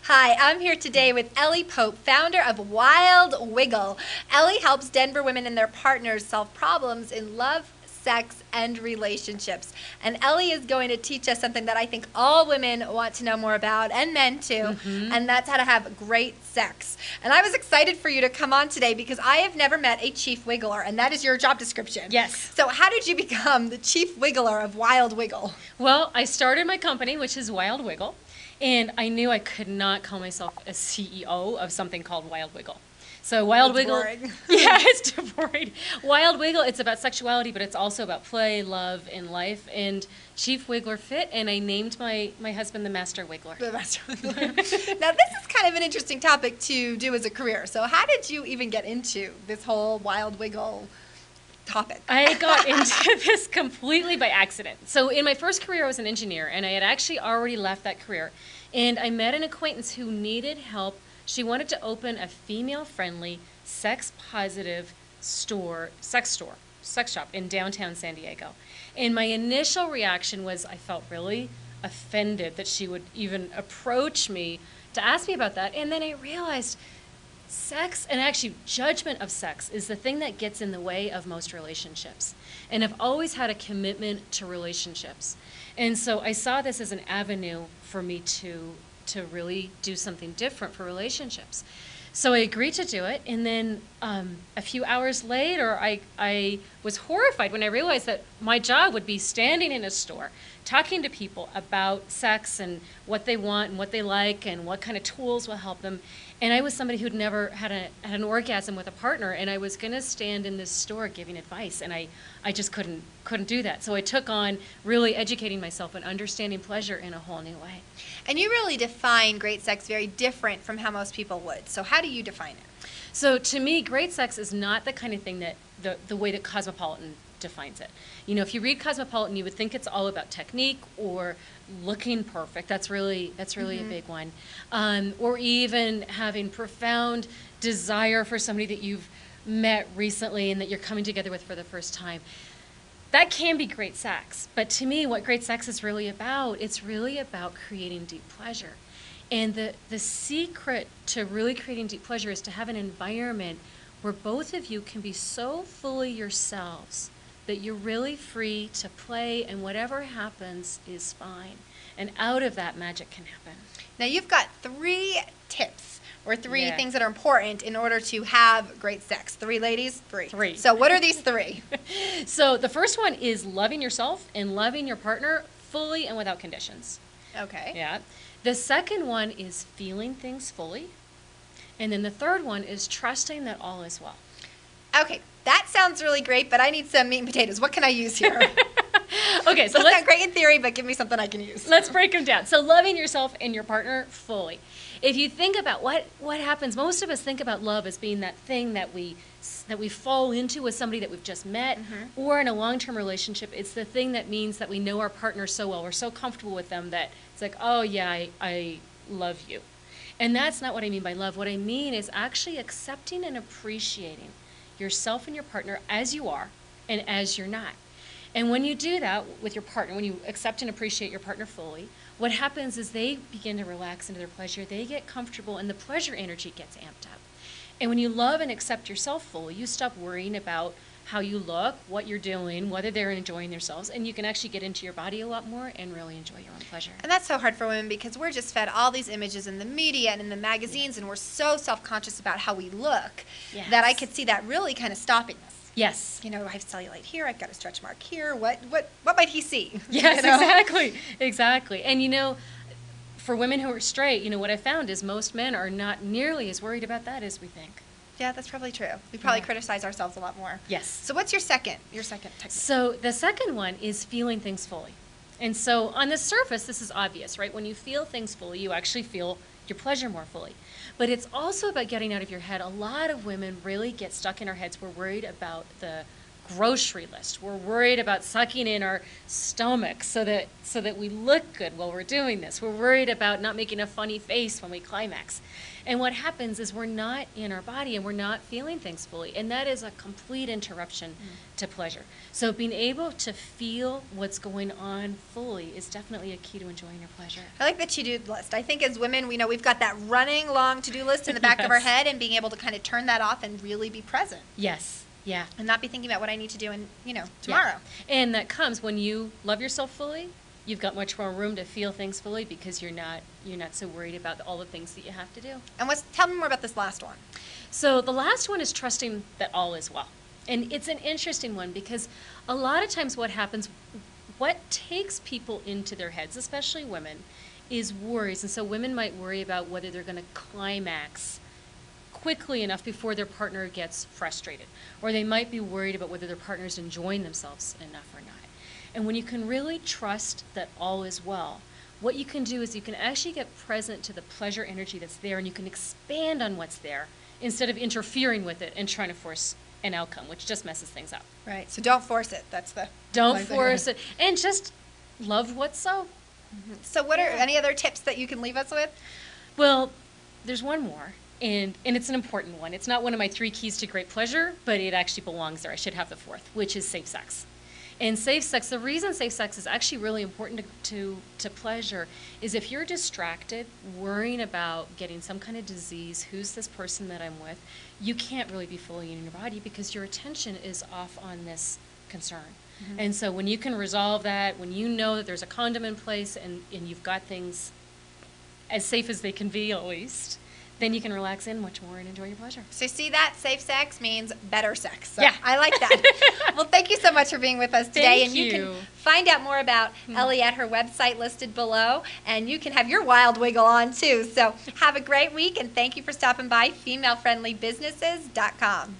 Hi, I'm here today with Ellie Pope, founder of Wild Wiggle. Ellie helps Denver women and their partners solve problems in love, sex, and relationships. And Ellie is going to teach us something that I think all women want to know more about, and men too, and that's how to have great sex. And I was excited for you to come on today because I have never met a chief wiggler, and that is your job description. Yes. So how did you become the chief wiggler of Wild Wiggle? Well, I started my company, which is Wild Wiggle, and I knew I could not call myself a CEO of something called Wild Wiggle. So Wild Wiggle, Boring. yeah, it's too boring. Wild Wiggle, it's about sexuality, but it's also about play, love, and life. And Chief Wiggler fit, and I named my husband the Master Wiggler. The Master Wiggler. Now, this is kind of an interesting topic to do as a career. So how did you even get into this whole Wild Wiggle topic? I got into this completely by accident. So in my first career, I was an engineer, and I had actually already left that career. And I met an acquaintance who needed help. She wanted to open a female-friendly, sex-positive sex shop in downtown San Diego. And my initial reaction was I felt really offended that she would even approach me to ask me about that. And then I realized sex, and actually judgment of sex, is the thing that gets in the way of most relationships. And I've always had a commitment to relationships. And so I saw this as an avenue for me to really do something different for relationships. So I agreed to do it, and then a few hours later, I was horrified when I realized that my job would be standing in a store, talking to people about sex and what they want and what they like and what kind of tools will help them. And I was somebody who'd never had an orgasm with a partner, and I was going to stand in this store giving advice, and I just couldn't do that. So I took on really educating myself and understanding pleasure in a whole new way. And you really define great sex very different from how most people would. So how do you define it? So to me, great sex is not the kind of thing that the way that Cosmopolitan defines it. You know, if you read Cosmopolitan, you would think it's all about technique or looking perfect. That's really a big one. Or even having profound desire for somebody that you've met recently and that you're coming together with for the first time. That can be great sex. But to me, what great sex is really about, it's really about creating deep pleasure. And the secret to really creating deep pleasure is to have an environment where both of you can be so fully yourselves that you're really free to play, and whatever happens is fine. And out of that, magic can happen. Now, you've got 3 tips or 3 Yeah. things that are important in order to have great sex. 3 ladies? 3. 3. So what are these 3? So the first one is loving yourself and loving your partner fully and without conditions. Okay. Yeah. The second one is feeling things fully. And then the third one is trusting that all is well. Okay, that sounds really great, but I need some meat and potatoes. What can I use here? Okay, so Those sound great in theory, but give me something I can use. let's break them down. So loving yourself and your partner fully. If you think about what happens, most of us think about love as being that thing that we fall into with somebody that we've just met, or in a long-term relationship, it's the thing that means that we know our partner so well, we're so comfortable with them that it's like, oh yeah, I love you. And that's not what I mean by love. What I mean is actually accepting and appreciating yourself and your partner as you are and as you're not. And when you do that with your partner, when you accept and appreciate your partner fully, what happens is they begin to relax into their pleasure, they get comfortable, and the pleasure energy gets amped up. And when you love and accept yourself fully, you stop worrying about how you look, what you're doing, whether they're enjoying themselves, and you can actually get into your body a lot more and really enjoy your own pleasure. And that's so hard for women because we're just fed all these images in the media and in the magazines, and we're so self-conscious about how we look that I could see that really kind of stopping us. Yes. You know, I have cellulite here, I've got a stretch mark here. What might he see? Yes, You know? exactly. And you know, for women who are straight, you know, what I found is most men are not nearly as worried about that as we think. Yeah, that's probably true. We probably criticize ourselves a lot more. Yes. So what's your second technique? So the second one is feeling things fully. And so on the surface, this is obvious, right? When you feel things fully, you actually feel your pleasure more fully. But it's also about getting out of your head. A lot of women really get stuck in our heads. We're worried about the grocery list. We're worried about sucking in our stomach so that we look good while we're doing this. We're worried about not making a funny face when we climax. And what happens is we're not in our body and we're not feeling things fully. And that is a complete interruption to pleasure. So being able to feel what's going on fully is definitely a key to enjoying your pleasure. I like the to-do list. I think as women, we know we've got that running long to-do list in the back of our Yes. head, and being able to kind of turn that off and really be present Yes. Yeah. and not be thinking about what I need to do in, Yeah. tomorrow. And that comes when you love yourself fully. You've got much more room to feel things fully because you're not so worried about all the things that you have to do. And tell me more about this last one. So the last one is trusting that all is well. And it's an interesting one because a lot of times what takes people into their heads, especially women, is worries. And so women might worry about whether they're going to climax quickly enough before their partner gets frustrated. Or they might be worried about whether their partner's enjoying themselves enough or not. And when you can really trust that all is well, what you can do is you can actually get present to the pleasure energy that's there, and you can expand on what's there instead of interfering with it and trying to force an outcome, which just messes things up. Right. So don't force it. That's the Don't advice I force heard. it. And just love what's so. So what are any other tips that you can leave us with? Well, there's one more, and it's an important one. It's not one of my 3 keys to great pleasure, but it actually belongs there. I should have the 4th, which is safe sex. And safe sex, the reason safe sex is actually really important to pleasure is if you're distracted, worrying about getting some kind of disease, who's this person that I'm with, you can't really be fully in your body because your attention is off on this concern. And so when you can resolve that, when you know that there's a condom in place and you've got things as safe as they can be at least, then you can relax in much more and enjoy your pleasure. So see that? Safe sex means better sex. So Yeah. I like that. Well, thank you so much for being with us today. Thank and you you. can find out more about Ellie at her website listed below. And you can have your wild wiggle on too. So have a great week, and thank you for stopping by FemaleFriendlyBusinesses.com.